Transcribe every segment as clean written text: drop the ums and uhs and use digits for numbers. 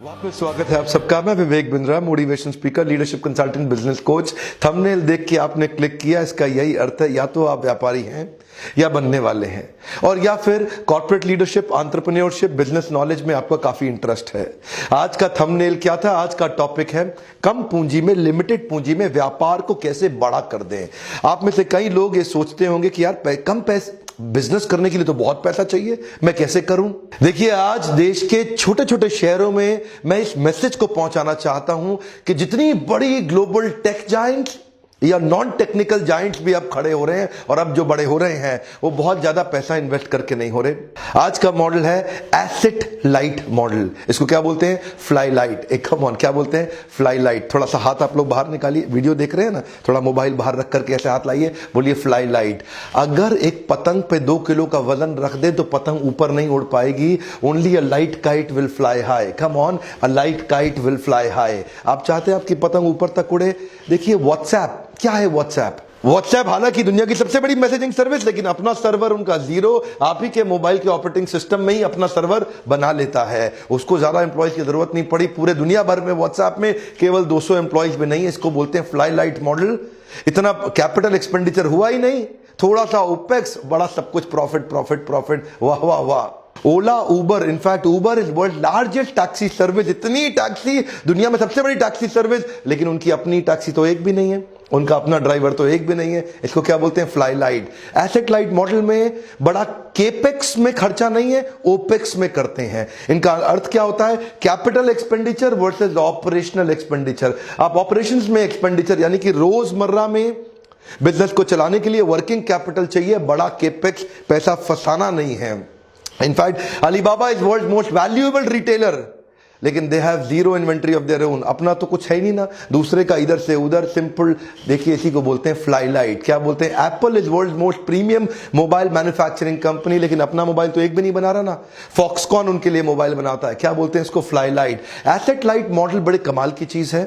वापस स्वागत है आप सबका। मैं Vivek Bindra, motivation speaker, leadership consultant, business coach. Thumbnail देख के आपने क्लिक किया, इसका यही अर्थ है या तो आप व्यापारी हैं या बनने वाले हैं, और या फिर corporate leadership, entrepreneurship, business knowledge में आपका काफी इंटरेस्ट है। आज का थंबनेल क्या था? आज का टॉपिक है कम पूंजी में, लिमिटेड पूंजी में व्यापार को कैसे बड़ा कर दें। आप में से कई लोग ये सोचते होंगे कि यार कम पैसे बिजनेस करने के लिए तो बहुत पैसा चाहिए, मैं कैसे करूं? देखिए, आज देश के छोटे छोटे शहरों में मैं इस मैसेज को पहुंचाना चाहता हूं कि जितनी बड़ी ग्लोबल टेक जायंट्स या नॉन टेक्निकल जायंट्स भी अब खड़े हो रहे हैं, और अब जो बड़े हो रहे हैं वो बहुत ज्यादा पैसा इन्वेस्ट करके नहीं हो रहे। आज का मॉडल है एसेट लाइट मॉडल। इसको क्या बोलते हैं? Fly light. एक कम ऑन, क्या बोलते हैं? Fly light. थोड़ा सा हाथ आप लोग बाहर निकालिए, वीडियो देख रहे हैं ना, थोड़ा मोबाइल बाहर रख करके ऐसे हाथ लाइए, बोलिए फ्लाई लाइट। अगर एक पतंग पे 2 किलो का वजन रख दे तो पतंग ऊपर नहीं उड़ पाएगी। Only a light kite will fly high. Come on, a light kite will fly high. आप चाहते हैं आपकी पतंग ऊपर तक उड़े? देखिए, व्हाट्सएप क्या है? व्हाट्सएप हालांकि दुनिया की सबसे बड़ी मैसेजिंग सर्विस, लेकिन अपना सर्वर उनका जीरो। आप ही के मोबाइल के ऑपरेटिंग सिस्टम में ही अपना सर्वर बना लेता है। उसको ज्यादा एम्प्लॉयज की जरूरत नहीं पड़ी। पूरे दुनिया भर में व्हाट्सएप में केवल 200 एम्प्लॉयज में नहीं है। इसको बोलते हैं फ्लाई लाइट मॉडल। इतना कैपिटल एक्सपेंडिचर हुआ ही नहीं, थोड़ा सा ओपेक्स, बड़ा सब कुछ प्रॉफिट प्रॉफिट प्रॉफिट। वाह वाह वाह। Ola, Uber, in fact Uber is world largest taxi service. इतनी टैक्सी, दुनिया में सबसे बड़ी टैक्सी सर्विस, लेकिन उनकी अपनी टैक्सी तो एक भी नहीं है, उनका अपना ड्राइवर तो एक भी नहीं है। इसको क्या बोलते हैं? Fly light. Asset light model में बड़ा केपेक्स में खर्चा नहीं है, ओपेक्स में करते हैं। इनका अर्थ क्या होता है? Capital expenditure versus operational expenditure. आप ऑपरेशंस में एक्सपेंडिचर यानी कि रोजमर्रा में बिजनेस को चलाने के लिए वर्किंग कैपिटल चाहिए, बड़ा केपेक्स, पैसा फंसाना नहीं है। In fact Alibaba is world most valuable retailer, लेकिन they have zero inventory of their own. अपना तो कुछ है ही नहीं ना, दूसरे का इधर से उधर, सिंपल। देखिए, इसी को बोलते हैं फ्लाई लाइट। क्या बोलते हैं? Apple is world most premium mobile manufacturing company, लेकिन अपना मोबाइल तो एक भी नहीं बना रहा ना। फॉक्सकॉन उनके लिए मोबाइल बनाता है। क्या बोलते हैं इसको? Fly light. Asset light model बड़े कमाल की चीज है।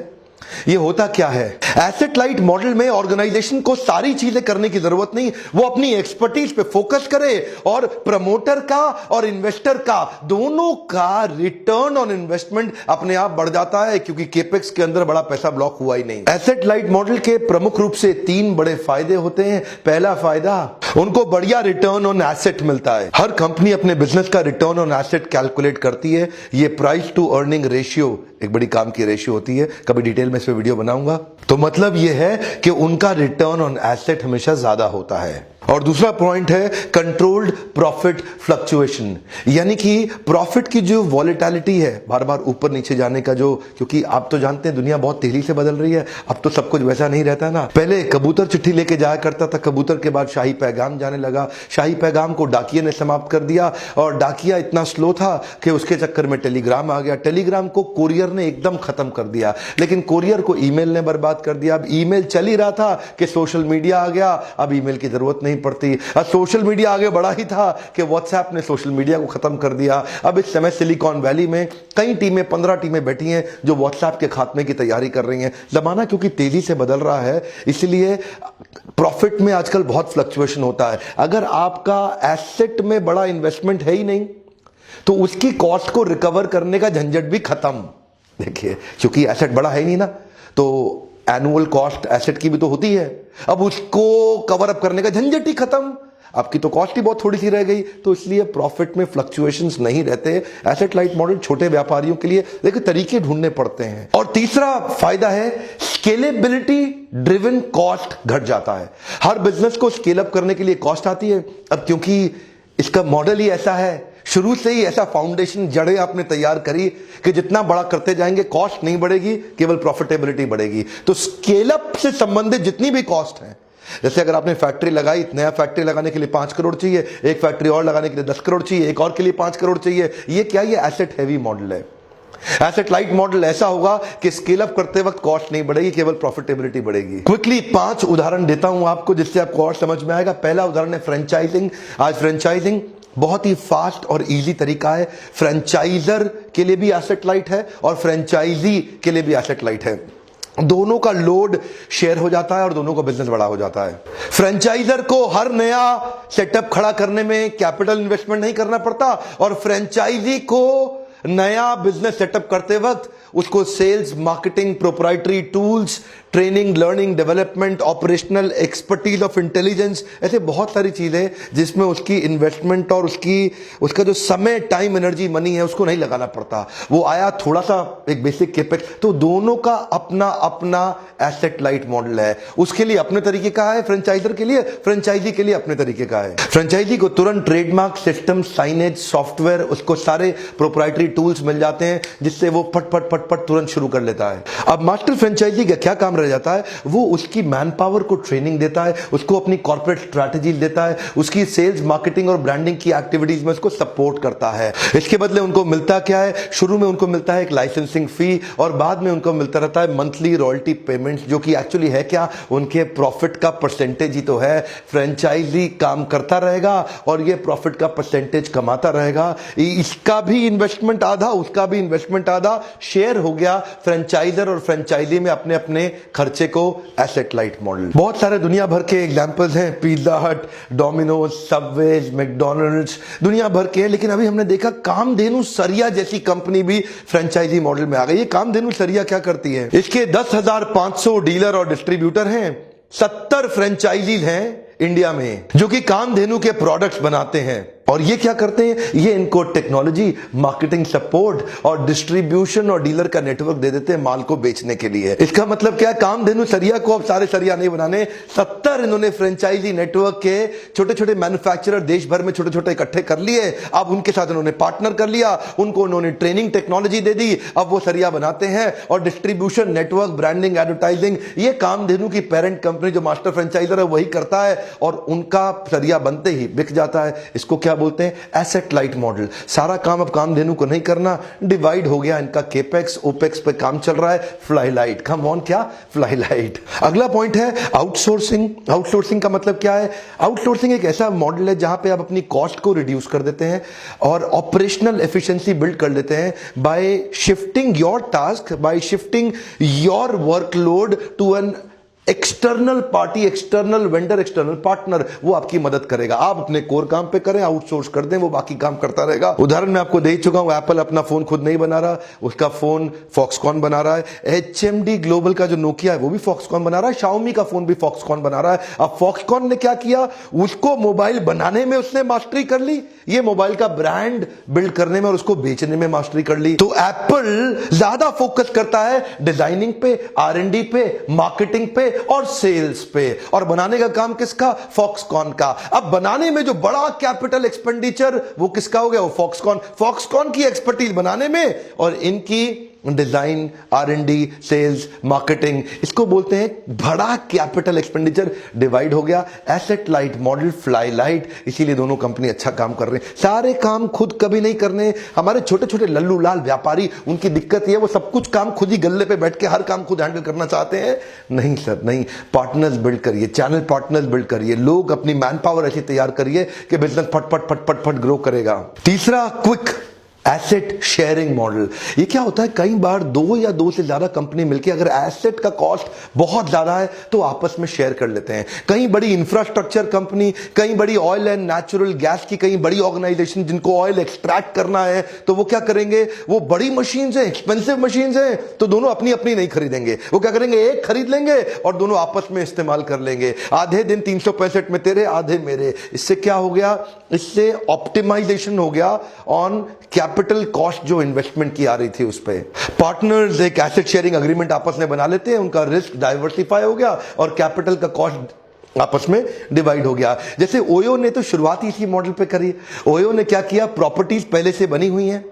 ये होता क्या है? एसेट लाइट मॉडल में ऑर्गेनाइजेशन को सारी चीजें करने की जरूरत नहीं, वो अपनी एक्सपर्टीज पे फोकस करे, और प्रमोटर का और इन्वेस्टर का, दोनों का रिटर्न ऑन इन्वेस्टमेंट अपने आप बढ़ जाता है, क्योंकि केपेक्स के अंदर बड़ा पैसा ब्लॉक हुआ ही नहीं। एसेट लाइट मॉडल के प्रमुख रूप से 3 बड़े फायदे होते हैं। पहला फायदा, उनको बढ़िया रिटर्न ऑन एसेट मिलता है। हर कंपनी अपने बिजनेस का रिटर्न ऑन एसेट कैलकुलेट करती है। ये प्राइस टू अर्निंग रेशियो एक बड़ी काम की रेशियो होती है, कभी डिटेल में इस पे वीडियो बनाऊंगा। तो मतलब यह है कि उनका रिटर्न ऑन एसेट हमेशा ज्यादा होता है। और दूसरा पॉइंट है कंट्रोल्ड प्रॉफिट फ्लक्चुएशन, यानी कि प्रॉफिट की जो वॉलेटिलिटी है, बार बार ऊपर नीचे जाने का जो, क्योंकि आप तो जानते हैं दुनिया बहुत तेजी से बदल रही है, अब तो सब कुछ वैसा नहीं रहता ना। पहले कबूतर चिट्ठी लेके जाया करता था, कबूतर के बाद शाही पैगाम जाने लगा, शाही पैगाम को डाकिये ने समाप्त कर दिया, और डाकिया इतना स्लो था कि उसके चक्कर में टेलीग्राम आ गया। टेलीग्राम को कोरियर ने एकदम खत्म कर दिया, लेकिन कोरियर को ईमेल ने बर्बाद कर दिया। अब ईमेल चल ही रहा था कि सोशल मीडिया आ गया, अब ईमेल की जरूरत नहीं पड़ती। अब सोशल मीडिया आगे बढ़ा ही था कि व्हाट्सएप ने सोशल मीडिया को खत्म कर दिया। अब इस समय सिलिकॉन वैली में कई टीमें, 15 टीमें बैठी हैं जो व्हाट्सएप के खात्मे की तैयारी कर रही हैं। जमाना क्योंकि तेजी से बदल रहा है, इसलिए प्रॉफिट में आजकल बहुत फ्लक्चुएशन होता है। अगर आपका एसेट में बड़ा इन्वेस्टमेंट है ही नहीं, तो उसकी कॉस्ट को रिकवर करने का झंझट भी खत्म। देखिए, क्योंकि एसेट बड़ा है ही नहीं ना, तो एनुअल कॉस्ट एसेट की भी तो होती है, अब उसको कवर अप करने का झंझट ही खत्म। आपकी तो कॉस्ट ही बहुत थोड़ी सी रह गई, तो इसलिए प्रॉफिट में फ्लक्चुएशंस नहीं रहते। एसेट लाइट मॉडल छोटे व्यापारियों के लिए देखिए तरीके ढूंढने पड़ते हैं। और तीसरा फायदा है स्केलेबिलिटी ड्रिवन कॉस्ट घट जाता है। हर बिजनेस को स्केल अप करने के लिए कॉस्ट आती है। अब क्योंकि इसका मॉडल ही ऐसा है, शुरू से ही ऐसा फाउंडेशन, जड़ें आपने तैयार करी कि जितना बड़ा करते जाएंगे कॉस्ट नहीं बढ़ेगी, केवल प्रॉफिटेबिलिटी बढ़ेगी। तो स्केल अप से संबंधित जितनी भी कॉस्ट है, जैसे अगर आपने फैक्ट्री लगाई, नया फैक्ट्री लगाने के लिए 5 करोड़ चाहिए, एक फैक्ट्री और लगाने के लिए 10 करोड़ चाहिए, एक और के लिए 5 करोड़ चाहिए। ये क्या? ये एसेट हैवी मॉडल है। एसेट लाइट मॉडल ऐसा होगा कि स्केल अप करते वक्त कॉस्ट नहीं बढ़ेगी, केवल प्रॉफिटेबिलिटी बढ़ेगी। क्विकली 5 उदाहरण देता हूं आपको, जिससे आपको और समझ में आएगा। पहला उदाहरण है फ्रेंचाइजिंग। आज फ्रेंचाइजिंग बहुत ही फास्ट और इजी तरीका है। फ्रेंचाइजर के लिए भी एसेट लाइट है और फ्रेंचाइजी के लिए भी एसेट लाइट है। दोनों का लोड शेयर हो जाता है और दोनों का बिजनेस बड़ा हो जाता है। फ्रेंचाइजर को हर नया सेटअप खड़ा करने में कैपिटल इन्वेस्टमेंट नहीं करना पड़ता, और फ्रेंचाइजी को नया बिजनेस सेटअप करते वक्त उसको sales, marketing, proprietary tools, training, learning, development, operational expertise of intelligence, ऐसे बहुत सारी चीजें जिसमें उसकी इन्वेस्टमेंट और उसका जो समय, टाइम, एनर्जी, मनी है उसको नहीं लगाना पड़ता। वो आया थोड़ा सा एक बेसिक केपेक्स, तो दोनों का अपना अपना एसेट लाइट मॉडल है। उसके लिए अपने तरीके का है, फ्रेंचाइजर के लिए, फ्रेंचाइजी के लिए अपने तरीके का है। फ्रेंचाइजी को तुरंत ट्रेडमार्क, सिस्टम, साइनेज, सॉफ्टवेयर, उसको सारे प्रोप्राइटरी टूल्स मिल जाते हैं जिससे वो फट फट फट फट तुरंत शुरू कर लेता है। अब मास्टर फ्रेंचाइजी का क्या काम रह जाता है, वो उसकी मैन पावर को ट्रेनिंग देता है, उसको अपनी कॉर्पोरेट स्ट्रैटेजी देता है, उसकी सेल्स, मार्केटिंग और ब्रांडिंग की एक्टिविटीज में उसको सपोर्ट करता है। इसके बदले उनको मिलता क्या है, शुरू में उनको मिलता है एक लाइसेंसिंग फी और बाद में उनको मिलता रहता है मंथली रॉयल्टी पेमेंट्स, जो कि एक्चुअली है क्या, उनके प्रॉफिट का परसेंटेज ही तो है। फ्रेंचाइजी काम करता रहेगा और ये प्रॉफिट का परसेंटेज कमाता रहेगा। इसका भी इन्वेस्टमेंट आधा, उसका भी इन्वेस्टमेंट आधा, शेयर हो गया फ्रेंचाइजर और फ्रेंचाइजी में अपने अपने खर्चे को। एसेट लाइट मॉडल बहुत सारे दुनिया भर के एग्जांपल्स हैं, पिज्जा हट, डोमिनोज, सबवेज, मैकडॉनल्ड्स, दुनिया भर के। लेकिन अभी हमने देखा कामधेनु सरिया जैसी कंपनी भी फ्रेंचाइजी मॉडल में आ गई। ये कामधेनु सरिया क्या करती है, इसके 10,500 डीलर और डिस्ट्रीब्यूटर हैं, 70 फ्रेंचाइजीज हैं इंडिया में जो कि कामधेनु के प्रोडक्ट्स बनाते हैं। और ये क्या करते हैं, ये इनको टेक्नोलॉजी, मार्केटिंग सपोर्ट और डिस्ट्रीब्यूशन और डीलर का नेटवर्क दे देते हैं माल को बेचने के लिए। इसका मतलब क्या है, कामधेनु सरिया को अब सारे सरिया नहीं बनाने, 70 इन्होंने फ्रेंचाइजी नेटवर्क के छोटे छोटे मैन्युफैक्चरर देश भर में छोटे छोटे इकट्ठे कर लिए। अब उनके साथ उन्होंने पार्टनर कर लिया, उनको उन्होंने ट्रेनिंग टेक्नोलॉजी दे दी, अब वो सरिया बनाते हैं। और डिस्ट्रीब्यूशन, नेटवर्क, ब्रांडिंग, एडवर्टाइजिंग, ये कामधेनु की पेरेंट कंपनी जो मास्टर फ्रेंचाइजर है वही करता है और उनका सरिया बनते ही बिक जाता है। इसको क्या बोलते हैं, एसेट लाइट मॉडल। सारा काम अब कामधेनु को नहीं करना, डिवाइड हो गया इनका केपेक्स ओपेक्स पे काम चल रहा है। फ्लाई लाइट, कम ऑन, क्या फ्लाई लाइट। अगला पॉइंट है आउटसोर्सिंग। आउटसोर्सिंग का मतलब क्या है, आउटसोर्सिंग एक ऐसा मॉडल है जहां पे आप अपनी कॉस्ट को रिड्यूस कर देते हैं और ऑपरेशनल एफिशिएंसी बिल्ड कर लेते हैं by shifting your task, by shifting your workload to an external party, external vendor, external partner. वो आपकी मदद करेगा, आप अपने कोर काम पे करें, आउटसोर्स कर दें, वो बाकी काम करता रहेगा। उदाहरण मैं आपको दे चुका हूं, एप्पल अपना फोन खुद नहीं बना रहा, उसका फोन फॉक्सकॉन बना रहा है। HMD ग्लोबल का जो नोकिया है वो भी फॉक्सकॉन बना रहा है, शाओमी का फोन भी फॉक्सकॉन बना रहा है। अब फॉक्सकॉन ने क्या किया, उसको मोबाइल बनाने में उसने मास्टरी कर ली, ये मोबाइल का ब्रांड बिल्ड करने में और उसको बेचने में मास्टरी कर ली। तो एप्पल ज्यादा फोकस करता है डिजाइनिंग पे, R&D पे, मार्केटिंग पे और सेल्स पे, और बनाने का काम किसका, फॉक्सकॉन का। अब बनाने में जो बड़ा कैपिटल एक्सपेंडिचर वो किसका हो गया, वो फॉक्सकॉन की एक्सपर्टीज बनाने में और इनकी डिजाइन, R&D, सेल्स, मार्केटिंग, इसको बोलते हैं बड़ा कैपिटल एक्सपेंडिचर। डिवाइड हो गया, asset light model, fly light. इसीलिए दोनों कंपनी अच्छा काम कर रहे हैं। सारे काम खुद कभी नहीं करने। हमारे छोटे छोटे लल्लू लाल व्यापारी, उनकी दिक्कत ये है वो सब कुछ काम खुद ही गल्ले पे बैठ के हर काम खुद हैंडल करना चाहते हैं। नहीं सर, नहीं, पार्टनर्स बिल्ड करिए, चैनल पार्टनर्स बिल्ड करिए, लोग अपनी मैन पावर ऐसी तैयार करिए कि बिजनेस फट फट फट फट फट ग्रो करेगा। तीसरा, क्विक एसेट शेयरिंग मॉडल। ये क्या होता है, कई बार दो या दो से ज्यादा कंपनी मिलकर अगर एसेट का कॉस्ट बहुत ज्यादा है तो आपस में शेयर कर लेते हैं। कई बड़ी इंफ्रास्ट्रक्चर कंपनी, कई बड़ी ऑयल एंड नेचुरल गैस की कई बड़ी ऑर्गेनाइजेशन जिनको ऑयल एक्सट्रैक्ट करना है, तो वो क्या करेंगे, वो बड़ी मशीन है, एक्सपेंसिव मशीन है, तो दोनों अपनी अपनी नहीं खरीदेंगे। वो क्या करेंगे, एक खरीद लेंगे और दोनों आपस में इस्तेमाल कर लेंगे। आधे दिन 365 में तेरे, आधे मेरे। इससे क्या हो गया, इससे ऑप्टिमाइजेशन हो गया ऑन कैपिटल कॉस्ट जो इन्वेस्टमेंट की आ रही थी उस पे। पार्टनर्स एक एसेट शेयरिंग एग्रीमेंट आपस में बना लेते हैं, उनका रिस्क डाइवर्सिफाई हो गया और कैपिटल का कॉस्ट आपस में डिवाइड हो गया। जैसे ओयो ने तो शुरुआत इसी मॉडल पे करी। ओयो ने क्या किया, प्रॉपर्टीज पहले से बनी हुई हैं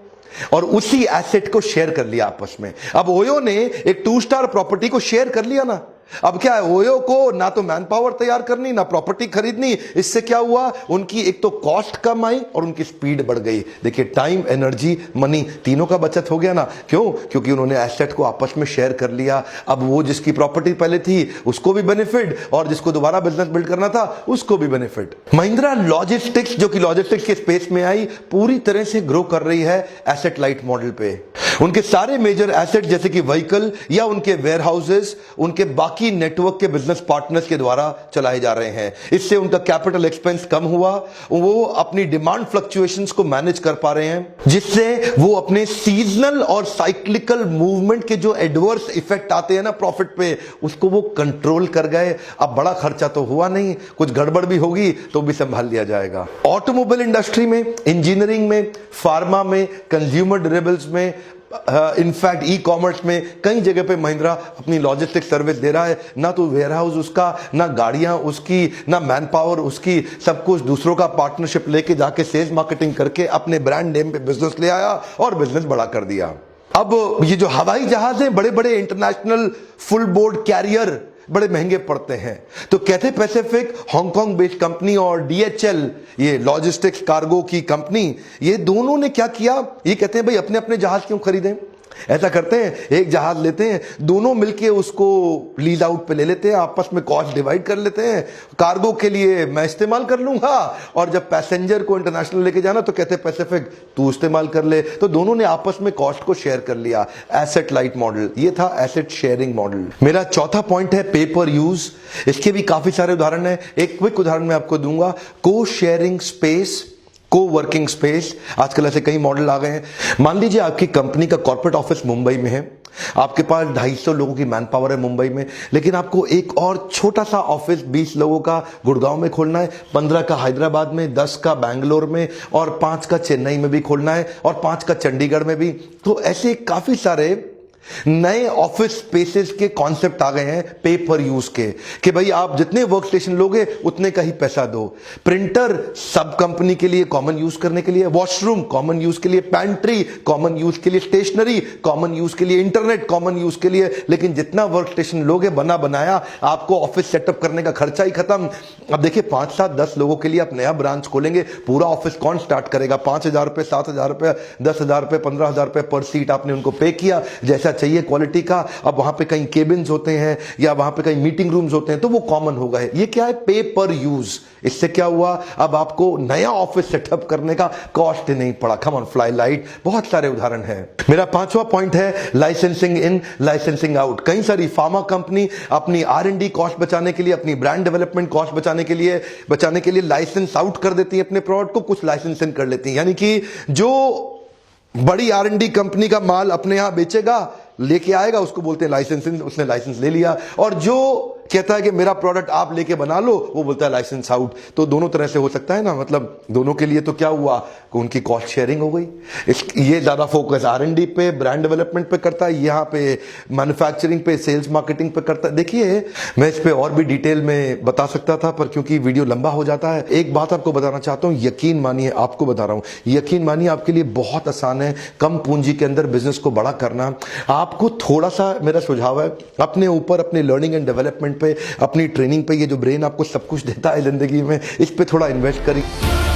और उसी एसेट को शेयर कर लिया आपस में। अब ओयो ने एक 2 स्टार प्रॉपर्टी को शेयर कर लिया ना, अब क्या है, ओयो को ना तो मैन पावर तैयार करनी ना प्रॉपर्टी खरीदनी। इससे क्या हुआ, उनकी एक तो कॉस्ट कम आई और उनकी स्पीड बढ़ गई। देखिए, टाइम, एनर्जी, मनी, तीनों का बचत हो गया ना। क्यों, क्योंकि उन्होंने एसेट को आपस में शेयर कर लिया। अब वो जिसकी प्रॉपर्टी पहले थी उसको भी बेनिफिट और जिसको दोबारा बिजनेस बिल्ड करना था उसको भी बेनिफिट। महिंद्रा लॉजिस्टिक्स, जो कि लॉजिस्टिक्स के स्पेस में आई, पूरी तरह से ग्रो कर रही है एसेट लाइट मॉडल पे। उनके सारे मेजर एसेट जैसे कि व्हीकल या उनके वेयर हाउसेस उनके बाकी नेटवर्क के बिजनेस पार्टनर्स के द्वारा चलाए जा रहे हैं। इससे उनका कैपिटल एक्सपेंस कम हुआ, वो अपनी डिमांड फ्लक्चुएशंस को मैनेज कर पा रहे हैं, जिससे वो अपने सीजनल और साइक्लिकल मूवमेंट के जो एडवर्स इफेक्ट आते हैं ना प्रॉफिट पे, उसको वो कंट्रोल कर गए। अब बड़ा खर्चा तो हुआ नहीं, कुछ गड़बड़ भी होगी तो भी संभाल लिया जाएगा। ऑटोमोबाइल इंडस्ट्री में, इंजीनियरिंग में, फार्मा में, कंज्यूमर ड्यूरेबल्स में, इनफैक्ट ई कॉमर्स में कई जगह पे महिंद्रा अपनी लॉजिस्टिक सर्विस दे रहा है। ना तो वेयर हाउस उसका, ना गाड़ियां उसकी, ना मैन पावर उसकी, सब कुछ दूसरों का पार्टनरशिप लेके जाके सेल्स मार्केटिंग करके अपने ब्रांड नेम पे बिजनेस ले आया और बिजनेस बड़ा कर दिया। अब ये जो हवाई जहाज हैं, बड़े बड़े इंटरनेशनल फुल बोर्ड कैरियर बड़े महंगे पड़ते हैं, तो Cathay Pacific Hong Kong based company और DHL ये लॉजिस्टिक्स कार्गो की कंपनी, ये दोनों ने क्या किया, ये कहते हैं भाई अपने अपने जहाज क्यों खरीदें। ऐसा करते हैं, एक जहाज लेते हैं, दोनों मिलके उसको लीज आउट पे ले लेते हैं, आपस में कॉस्ट डिवाइड कर लेते हैं। कार्गो के लिए मैं इस्तेमाल कर लूंगा और जब पैसेंजर को इंटरनेशनल लेके जाना तो कहते पैसिफिक तू इस्तेमाल कर ले। तो दोनों ने आपस में कॉस्ट को शेयर कर लिया। एसेट लाइट मॉडल, ये था एसेट शेयरिंग मॉडल। मेरा चौथा पॉइंट है पे पर यूज। इसके भी काफी सारे उदाहरण है, एक क्विक उदाहरण मैं आपको दूंगा। को शेयरिंग स्पेस, को वर्किंग स्पेस, आजकल ऐसे कई मॉडल आ गए हैं। मान लीजिए आपकी कंपनी का कॉर्पोरेट ऑफिस मुंबई में है, आपके पास 250 लोगों की मैन पावर है मुंबई में, लेकिन आपको एक और छोटा सा ऑफिस 20 लोगों का गुड़गांव में खोलना है, 15 का हैदराबाद में, 10 का बैंगलोर में और 5 का चेन्नई में भी खोलना है और 5 का चंडीगढ़ में भी। तो ऐसे काफी सारे नए ऑफिस स्पेसेस के कॉन्सेप्ट आ गए हैं पे पर यूज के, कि भाई आप जितने वर्क स्टेशन लोगे उतने का ही पैसा दो। प्रिंटर सब कंपनी के लिए कॉमन यूज करने के लिए, वॉशरूम कॉमन यूज के लिए, पैंट्री कॉमन यूज के लिए, स्टेशनरी कॉमन यूज के लिए, इंटरनेट कॉमन यूज के लिए। लेकिन जितना वर्क स्टेशन लोगे बना बनाया, आपको ऑफिस सेटअप करने का खर्चा ही खत्म। अब देखिए 5, 7, 10 लोगों के लिए आप नया ब्रांच खोलेंगे, पूरा ऑफिस कौन स्टार्ट करेगा? 5,000 रुपए, 7,000 रुपए, 10,000 रुपए, 15,000 रुपए पर सीट आपने उनको पे किया, जैसा चाहिए क्वालिटी का। अब वहां पे कहीं केबिन्स होते हैं या वहां पे कहीं मीटिंग रूम्स होते हैं, तो वो कॉमन हो गए। ये क्या है? पे पर यूज। इससे क्या हुआ, अब आपको नया ऑफिस सेटअप करने का कॉस्ट नहीं पड़ा। कम ऑन, फ्लाई लाइट, बहुत सारे उदाहरण हैं। मेरा 5वां पॉइंट है लाइसेंसिंग इन, लाइसेंसिंग आउट। कई सारी फार्मा कंपनी अपनी R&D कॉस्ट बचाने के लिए, अपनी ब्रांड डेवलपमेंट कॉस्ट बचाने के लिए लाइसेंस आउट कर देती है अपने प्रोडक्ट को, कुछ लाइसेंस इन कर लेती है। यानी कि जो बड़ी R&D कंपनी का माल अपने यहां बेचेगा, लेके आएगा, उसको बोलते हैं लाइसेंसिंग, उसने लाइसेंस ले लिया। और जो कहता है कि मेरा प्रोडक्ट आप लेके बना लो, वो बोलता है लाइसेंस आउट। तो दोनों तरह से हो सकता है ना, मतलब दोनों के लिए तो क्या हुआ कि उनकी कॉस्ट शेयरिंग हो गई। ये ज्यादा फोकस R&D पे, ब्रांड डेवलपमेंट पे करता है, यहाँ पे मैन्युफैक्चरिंग पे, सेल्स मार्केटिंग पे करता है। देखिए मैं इस पे और भी डिटेल में बता सकता था, पर क्योंकि वीडियो लंबा हो जाता है, एक बात आपको बताना चाहता हूं, यकीन मानिए, आपको बता रहा हूं, यकीन मानिए आपके लिए बहुत आसान है कम पूंजी के अंदर बिजनेस को बड़ा करना। आपको थोड़ा सा मेरा सुझाव है, अपने ऊपर, अपने लर्निंग एंड डेवलपमेंट पे, अपनी ट्रेनिंग पे, ये जो ब्रेन आपको सब कुछ देता है जिंदगी में, इस पे थोड़ा इन्वेस्ट करिए।